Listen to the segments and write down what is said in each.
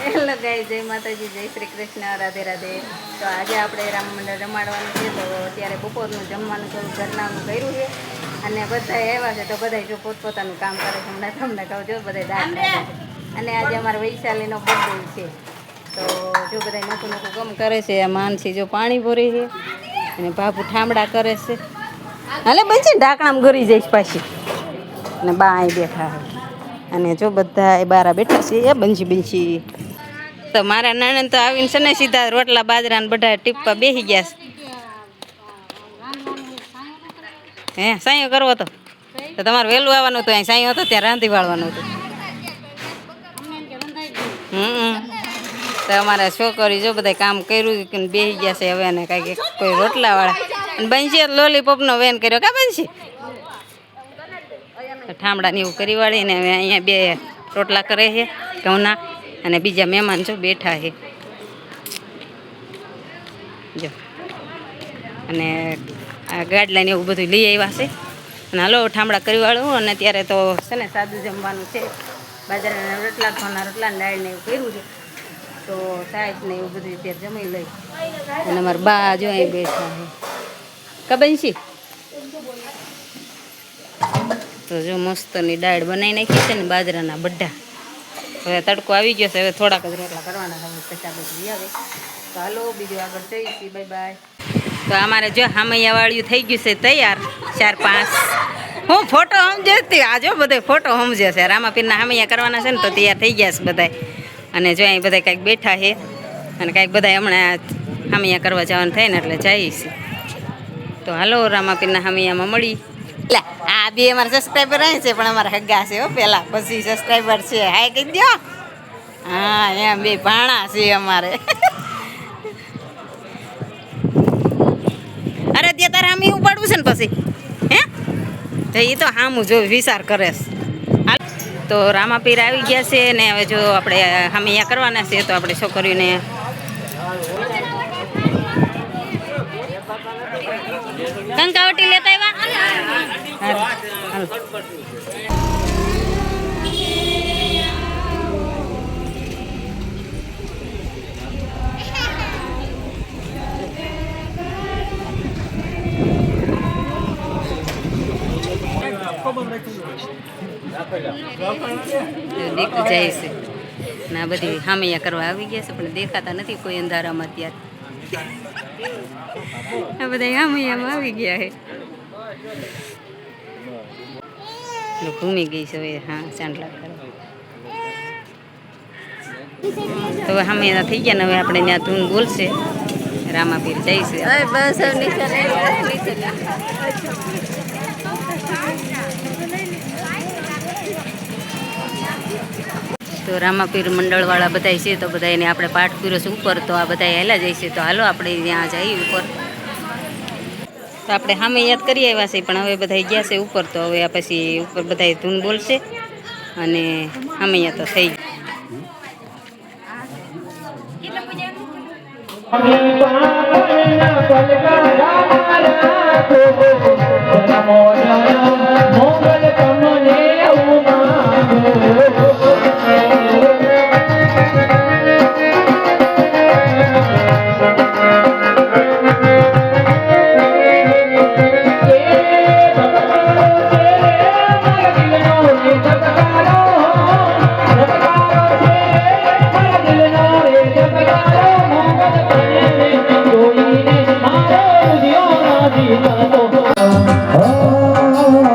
Hello guys, જય માતાજી, જય શ્રી કૃષ્ણ, રાધે રાધે. તો આજે આપણે રામ મંદિર રમાડવાનું છે. તો અત્યારે બપોરનું જમવાનું થોડું ઘરનાનું કર્યું છે અને બધા આવ્યા છે. તો બધા જો પોતપોતાનું કામ કરે છે. હમણાં તમને કહું જો બધા દાંત કાઢે છે. અને આજે અમારા વૈશાલીનો બર્થડે છે. તો જો બધા નોખું નોખું કામ કરે છે. આ માનસી જો પાણી ભરે છે અને બાપુ ઠામડા કરે છે. હાલે બનશે ઢાંકણામાં ગરી જઈશ પાછી. અને બા અહીં બેઠા છે અને જો બધા એ બારા બેઠા છે. એ બંછી તો મારા નણંદ તો આવીને છે ને સીધા રોટલા બાજરાને બધા ટીપ્પા બેસી ગયા છે. હે સાંયો કરવો તો તમારે વહેલું આવવાનું હતું. અહીં સાંયો હતો ત્યાં રાંધી વાળવાનું હતું. તો અમારા છોકરી જો બધા કામ કર્યું બેસી ગયા છે હવે. ને કાંઈક કોઈ રોટલા વાળા અને બંશી લોલીપોપનો વેન કર્યો કા બંશી ઠામડાને એવું કરી વાળીને હવે અહીંયા બે રોટલા કરે છે ઘઉંના. અને બીજા મહેમાન જો બેઠા છે જો. અને આ ગાડલાને એવું બધું લઈ આવ્યા છે. અને હાલો ઠામડા કરી વાળું. અને ત્યારે તો છે ને સાદું જમવાનું છે. બાજરાના રોટલા ઘઉંના રોટલા દાળને એવું કર્યું છે. તો સાહેબ ને એવું બધું ત્યારે જમી લઈ. અને અમારા બા જો અહીં બેઠા છે કબનશી. તો જો મસ્તની દાળ બનાવી નાખી છે ને બાજરાના બધા. હવે તડકો આવી ગયો છે. હવે થોડાક જ રોટલા કરવાના હવે પછી બધું આવે. તો હાલો બીજું આગળ જઈશી. Bye bye. તો અમારે જો હામૈયા વાળ્યું થઈ ગયું છે તૈયાર 4-5. હું ફોટો સમજે હતી આ જો બધે ફોટો સમજે છે. રામાપીરના હામૈયા કરવાના છે ને તો તૈયાર થઈ ગયા છે બધા. અને જો અહીં બધા કાંઈક બેઠા છે અને કાંઈક બધા હમણાં હામૈયા કરવા જવાનું થાય ને એટલે જઈશ. તો હાલો રામાપીરના હામૈયામાં મળી. એટલે આ બે અમારા સબસ્ક્રાઈબર આવે છે પણ અમારા હગા છે હો પહેલાં પછી સબસ્ક્રાઈબર છે. હાય કહી દો. હા એમ બે ભાણા છે અમારે. અરે ત્યાં તારે આમ ઉપાડવું છે ને પછી હે તો એ તો હામું જો વિચાર કરે છે. તો રામાપીર આવી ગયા છે ને હવે જો આપણે હામૈયા કરવાના છે. તો આપણે છોકરીઓને કંકાવટી લેતા આવ્યા. દીકરી જાય છે ને આ બધી હામૈયા કરવા આવી ગયા છે પણ દેખાતા નથી કોઈ અંધારામાં. અત્યારે આ બધા હામૈયામાં આવી ગયા છે. ઘૂમી ગઈ છે હવે. હા ચાંદલા કરવા તો હવે હામૈયા થઈ ગયા ને હવે આપણે ત્યાં ધૂન બોલશે. રામાપીર જાય છે બસ. તો રામાપીર મંડળવાળા બધા છે તો બધા એને આપણે પાઠ કર્યો છે ઉપર. તો આ બધા હેલા જાય છે. તો હાલો આપણે ત્યાં જઈએ ઉપર. તો આપણે સામે યાદ કરી આવ્યા છે પણ હવે બધા ગયા છે ઉપર. તો હવે આ પછી ઉપર બધા ધૂન બોલશે અને સામે યાદ તો થઈ Oh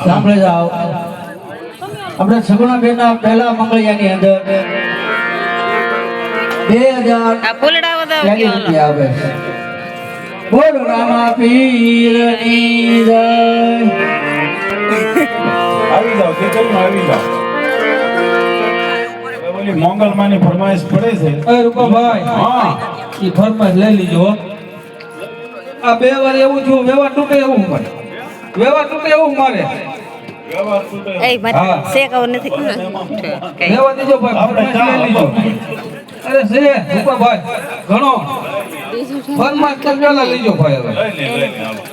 સાંભળે જાઓ આપણે સગુણાબેનના પહેલા મંગળિયાની અંદર 2000 આ ફૂલડા વધાવ રૂપિયા આવે છે. બોલ રામા પીરની જય. આવી જાઓ કેટલું આવી જાઓ. ઓલી મોંગલમાની ફરમાઈશ પડે છે. એ રૂપાભાઈ હા ઈ ફરમાઈશ લઈ લીજો. આ બે વાર એવું થયું વ્યવહાર તૂટે એવું મારે વ્યવહાર તૂટે. એ મારે હા. શેકાવ નથી લેવા દેજો ભાઈ ફરમાઈશ લઈ લીજો. અરે છે રૂપાભાઈ ઘણો ફરમાઈશ તો પેલા લીજો ભાઈ હવે. લઈ લે હાલો.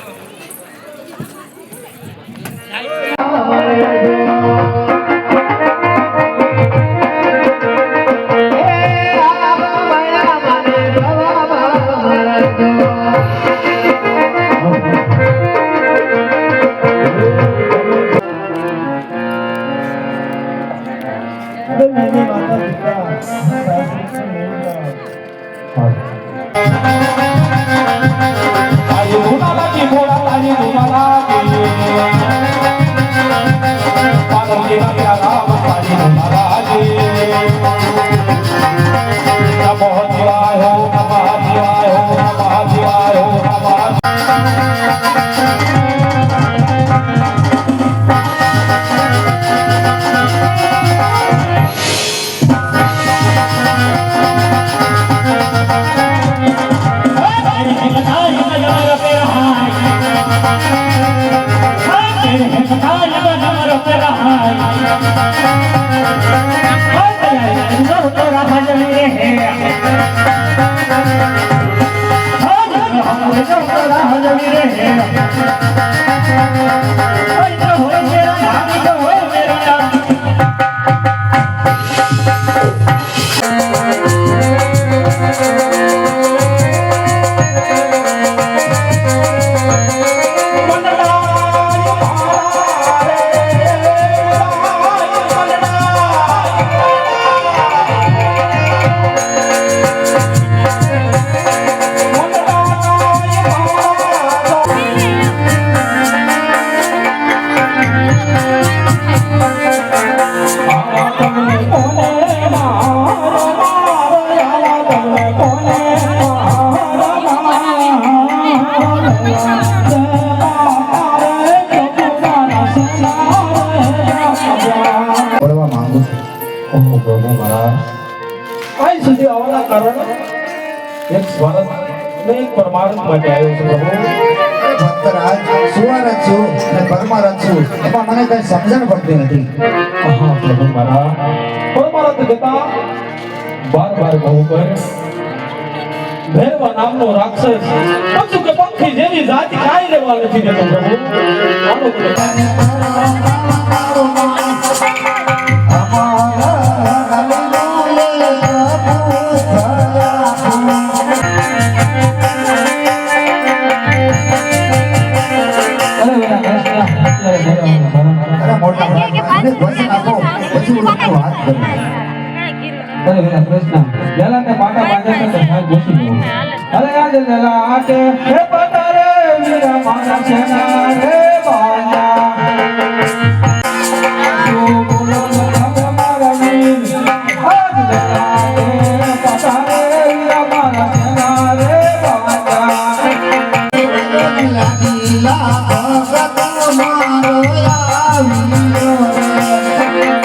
તારી ધૂમાલાજી મોડા તારી ધૂમાલાજી પાગલજી રાજા રામ તારી ધૂમાલાજી નમો શિવાય હો નમઃ શિવાય હો નમઃ શિવાય હો નમઃ પડવા માંગુ છું. ઓહો પ્રભુ મારા આજ સુધી આવવાના કારણ એક સ્વાર્થ ને એક પરમાર્થ માટે આવ્યો છું પ્રભુ. ભક્તરાજ સુવારત છું અને પરમારથ છું એમાં મને કઈ સમજણ પડતી નથી. હા પ્રભુ મારા પરમાર્થ જતા બાર કહું કર ભૈરવ નામનો રાક્ષસ પશુ કે પક્ષી જેવી જાતિ કાંઈ લેવા નથી દેતો પ્રભુ. આનો અરે મોટા મને વચન આપો પછી હું તમારો હાથ કરું. અરે વેલા કૃષ્ણ જલા તે પાટા બાંધે તો થાય ઘૂસી ગયો. અરે આજ જલા આટે હે પાટા રે વીરા મારા સેના રે બાજા તું બોલો લખા મારા વીર આજ જલા આટે પાટા રે વીરા મારા સેના રે બાજા લાગીલા ભગત મારો આવ્યો રે.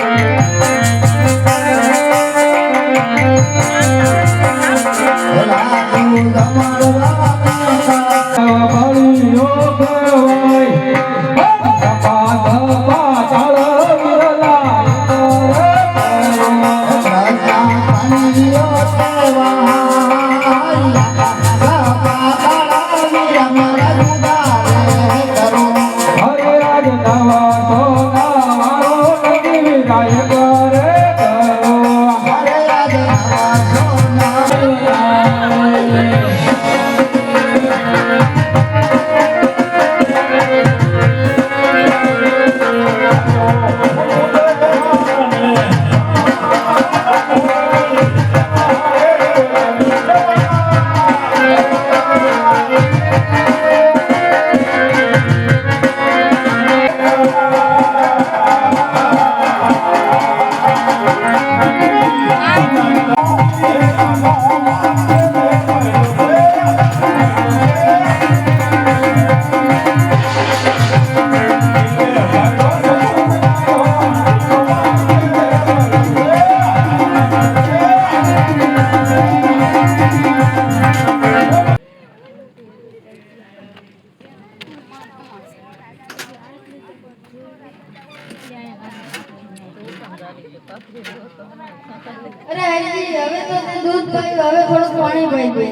અરે હજી હવે તો તે દૂધ પાયું, હવે થોડું પાણી પાઈ દે.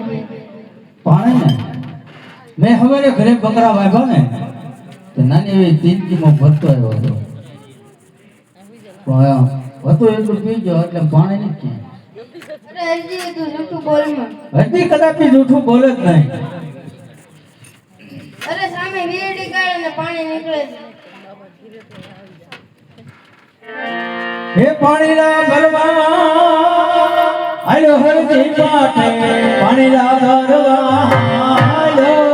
પાણી ને મેં હવારે ઘરે બકરા વાગ્યા ને તો નાની એવી તીનકીમાં ભરતો આવ્યો હતો પણ હતું એટલું પી ગયો એટલે પાણી નથી અરે હજી તું જૂઠું બોલમાં. હજી કદાપી જૂઠું બોલે જ નહીં અરે સામે વીરડી કાઢે ને પાણી નીકળે છે. હે પાણીના ભરવા આયો હરજી પાટે પાણીના ભરવા આયો